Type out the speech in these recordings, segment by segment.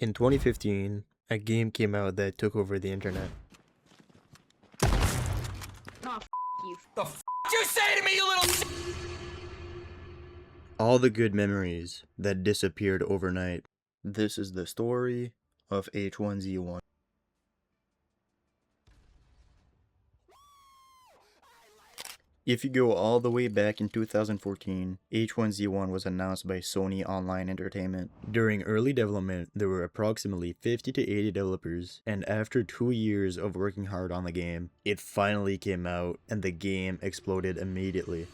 In 2015, a game came out that took over the internet. Oh, you. The f you say to me, you little All the good memories that disappeared overnight. This is the story of H1Z1. If you go all the way back in 2014, H1Z1 was announced by Sony Online Entertainment. During early development, there were approximately 50 to 80 developers, and after 2 years of working hard on the game, it finally came out and the game exploded immediately.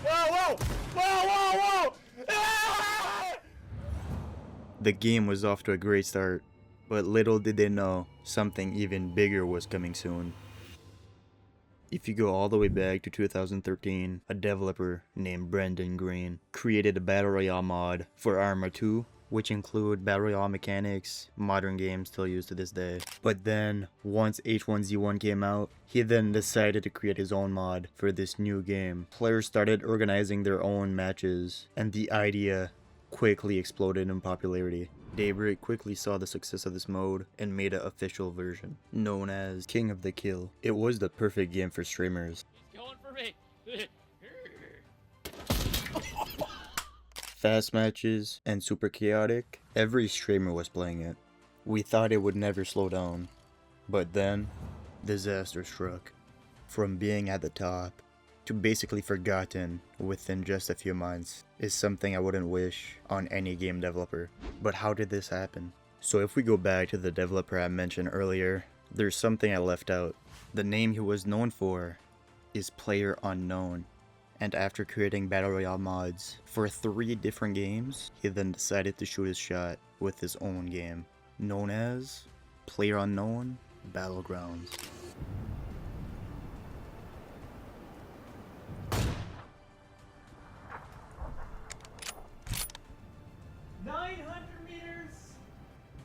Whoa, whoa! Whoa, whoa, whoa! Ah! The game was off to a great start, but little did they know, something even bigger was coming soon. If you go all the way back to 2013, a developer named Brendan Greene created a Battle Royale mod for Arma 2, which include Battle Royale mechanics, modern games still used to this day. But then, once H1Z1 came out, he then decided to create his own mod for this new game. Players started organizing their own matches, and the idea quickly exploded in popularity. Daybreak quickly saw the success of this mode and made an official version, known as King of the Kill. It was the perfect game for streamers. He's going for me. Fast matches and super chaotic, every streamer was playing it. We thought it would never slow down, but then, disaster struck. From being at the top to basically forgotten within just a few months is something I wouldn't wish on any game developer. But how did this happen? So if we go back to the developer I mentioned earlier, there's something I left out. The name he was known for is Player Unknown. And after creating Battle Royale mods for 3 different games, he then decided to shoot his shot with his own game, known as Player Unknown Battlegrounds.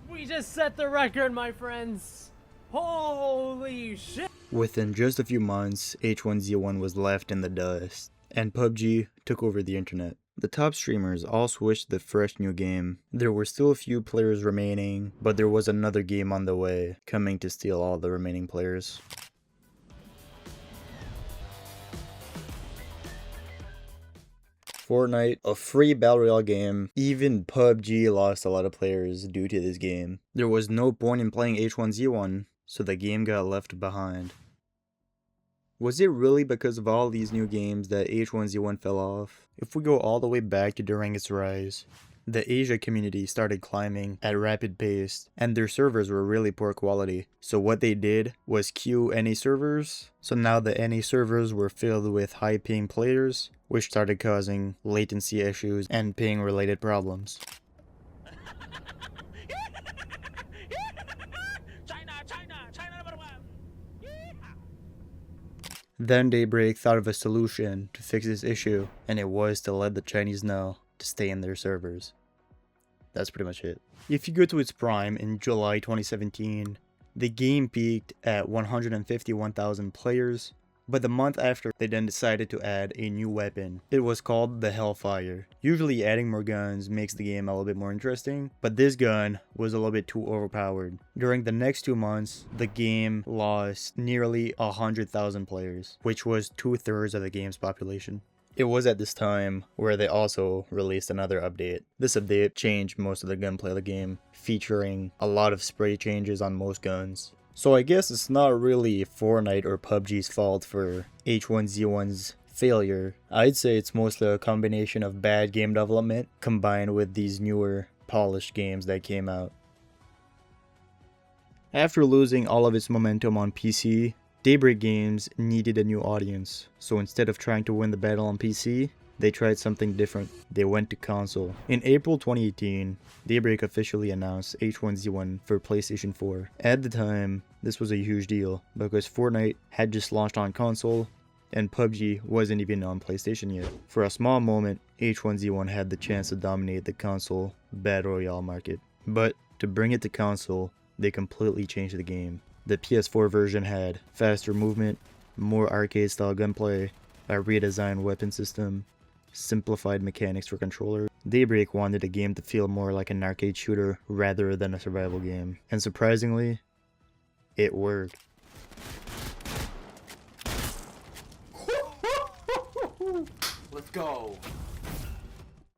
We just set the record, my friends. Holy shit. Within just a few months, H1Z1 was left in the dust, and PUBG took over the internet. The top streamers all switched to the fresh new game. There were still a few players remaining, but there was another game on the way, coming to steal all the remaining players. Fortnite, a free Battle Royale game. Even PUBG lost a lot of players due to this game. There was no point in playing H1Z1, so the game got left behind. Was it really because of all these new games that H1Z1 fell off? If we go all the way back to during its rise, the Asia community started climbing at a rapid pace, and their servers were really poor quality. So what they did was queue NA servers. So now the NA servers were filled with high-paying players, which started causing latency issues and ping related problems. Then Daybreak thought of a solution to fix this issue, and it was to let the Chinese know to stay in their servers. That's pretty much it. If you go to its prime in July 2017, the game peaked at 151,000 players, but the month after, they then decided to add a new weapon. It was called the Hellfire. Usually adding more guns makes the game a little bit more interesting, but this gun was a little bit too overpowered. During the next 2 months, the game lost nearly 100,000 players, which was 2/3 of the game's population. It was at this time where they also released another update. This update changed most of the gunplay of the game, featuring a lot of spray changes on most guns. So I guess it's not really Fortnite or PUBG's fault for H1Z1's failure. I'd say it's mostly a combination of bad game development combined with these newer, polished games that came out. After losing all of its momentum on PC, Daybreak Games needed a new audience, so instead of trying to win the battle on PC, they tried something different. They went to console. In April 2018, Daybreak officially announced H1Z1 for PlayStation 4. At the time, this was a huge deal because Fortnite had just launched on console and PUBG wasn't even on PlayStation yet. For a small moment, H1Z1 had the chance to dominate the console Battle Royale market. But to bring it to console, they completely changed the game. The PS4 version had faster movement, more arcade-style gunplay, a redesigned weapon system, simplified mechanics for controllers. Daybreak wanted the game to feel more like an arcade shooter rather than a survival game, and surprisingly, it worked. Let's go.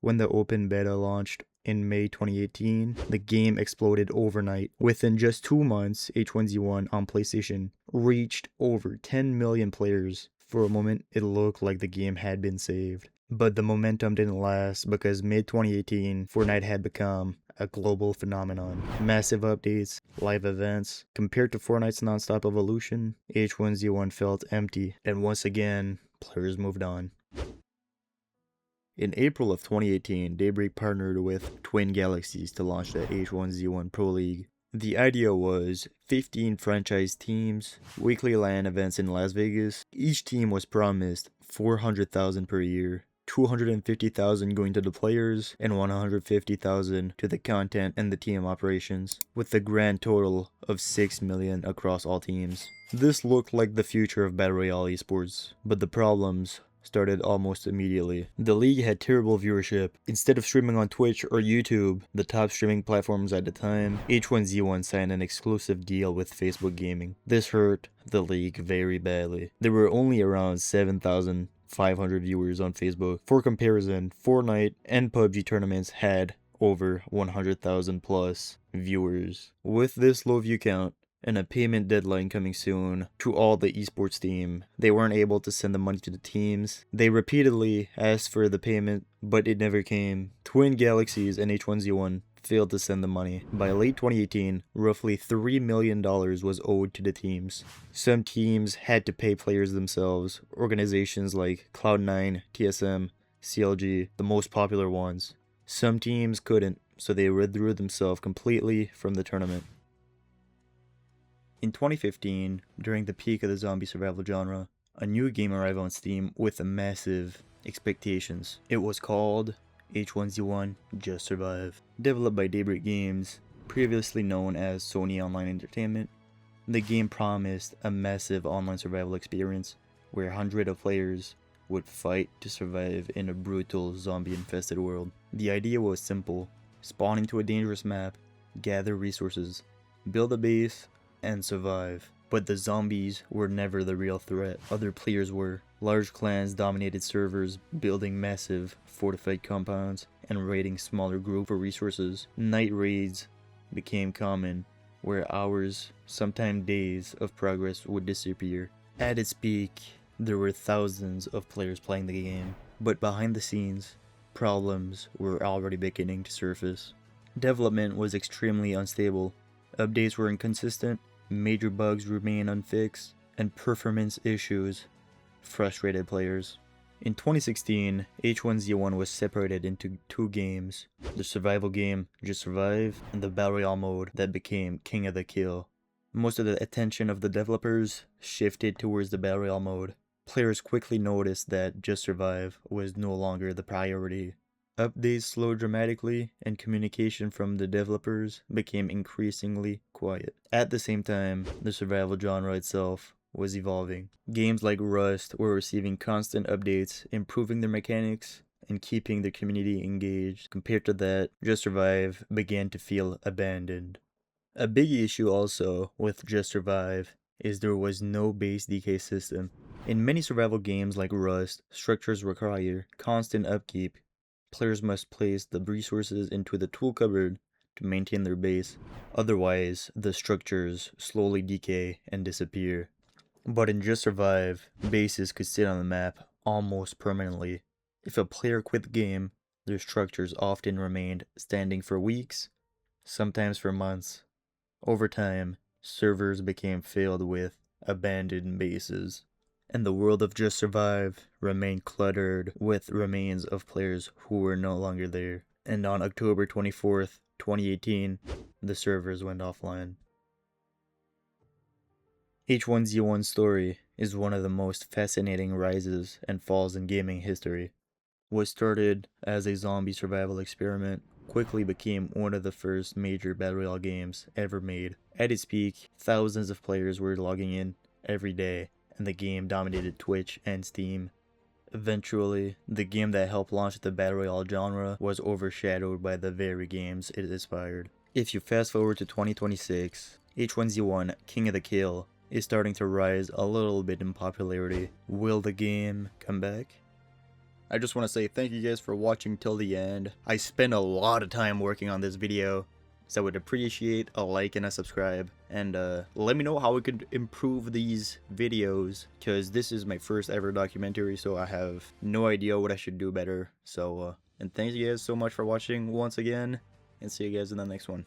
When the open beta launched in May 2018, the game exploded overnight. Within just 2 months, H1Z1 on PlayStation reached over 10 million players. For a moment, it looked like the game had been saved. But the momentum didn't last because mid-2018, Fortnite had become a global phenomenon. Massive updates, live events. Compared to Fortnite's non-stop evolution, H1Z1 felt empty, and once again, players moved on. In April of 2018, Daybreak partnered with Twin Galaxies to launch the H1Z1 Pro League. The idea was 15 franchise teams, weekly LAN events in Las Vegas. Each team was promised $400,000 per year, $250,000 going to the players, and $150,000 to the content and the team operations, with a grand total of $6 million across all teams. This looked like the future of Battle Royale esports, but the problems started almost immediately. The league had terrible viewership. Instead of streaming on Twitch or YouTube, the top streaming platforms at the time, H1Z1 signed an exclusive deal with Facebook Gaming. This hurt the league very badly. There were only around 7,500 viewers on Facebook. For comparison, Fortnite and PUBG tournaments had over 100,000 plus viewers. With this low view count, and a payment deadline coming soon to all the esports team, they weren't able to send the money to the teams. They repeatedly asked for the payment, but it never came. Twin Galaxies and H1Z1 failed to send the money. By late 2018, roughly $3 million was owed to the teams. Some teams had to pay players themselves, organizations like Cloud9, TSM, CLG, the most popular ones. Some teams couldn't, so they withdrew themselves completely from the tournament. In 2015, during the peak of the zombie survival genre, a new game arrived on Steam with massive expectations. It was called H1Z1 Just Survive. Developed by Daybreak Games, previously known as Sony Online Entertainment, the game promised a massive online survival experience where hundreds of players would fight to survive in a brutal zombie-infested world. The idea was simple: spawn into a dangerous map, gather resources, build a base, and survive. But the zombies were never the real threat. Other players were. Large clans dominated servers, building massive fortified compounds and raiding smaller groups for resources. Night raids became common, where hours, sometimes days, of progress would disappear. At its peak, there were thousands of players playing the game, but behind the scenes, problems were already beginning to surface. Development was extremely unstable. Updates were inconsistent, major bugs remained unfixed, and performance issues frustrated players. In 2016, H1Z1 was separated into 2 games: the survival game Just Survive and the Battle Royale mode that became King of the Kill. Most of the attention of the developers shifted towards the Battle Royale mode. Players quickly noticed that Just Survive was no longer the priority. Updates slowed dramatically, and communication from the developers became increasingly quiet. At the same time, the survival genre itself was evolving. Games like Rust were receiving constant updates, improving their mechanics and keeping the community engaged. Compared to that, Just Survive began to feel abandoned. A big issue also with Just Survive is there was no base decay system. In many survival games like Rust, structures require constant upkeep. Players must place the resources into the tool cupboard to maintain their base, otherwise the structures slowly decay and disappear. But in Just Survive, bases could sit on the map almost permanently. If a player quit the game, their structures often remained standing for weeks, sometimes for months. Over time, servers became filled with abandoned bases, and the world of Just Survive remained cluttered with remains of players who were no longer there. And on October 24th, 2018, the servers went offline. H1Z1's story is one of the most fascinating rises and falls in gaming history. What started as a zombie survival experiment quickly became one of the first major Battle Royale games ever made. At its peak, thousands of players were logging in every day, and the game dominated Twitch and Steam. Eventually, the game that helped launch the Battle Royale genre was overshadowed by the very games it inspired. If you fast forward to 2026, H1Z1 King of the Kill is starting to rise a little bit in popularity. Will the game come back? I just want to say thank you guys for watching till the end. I spent a lot of time working on this video, so I would appreciate a like and a subscribe. And let me know how we could improve these videos, because this is my first ever documentary, so I have no idea what I should do better. So, and thank you guys so much for watching once again, and see you guys in the next one.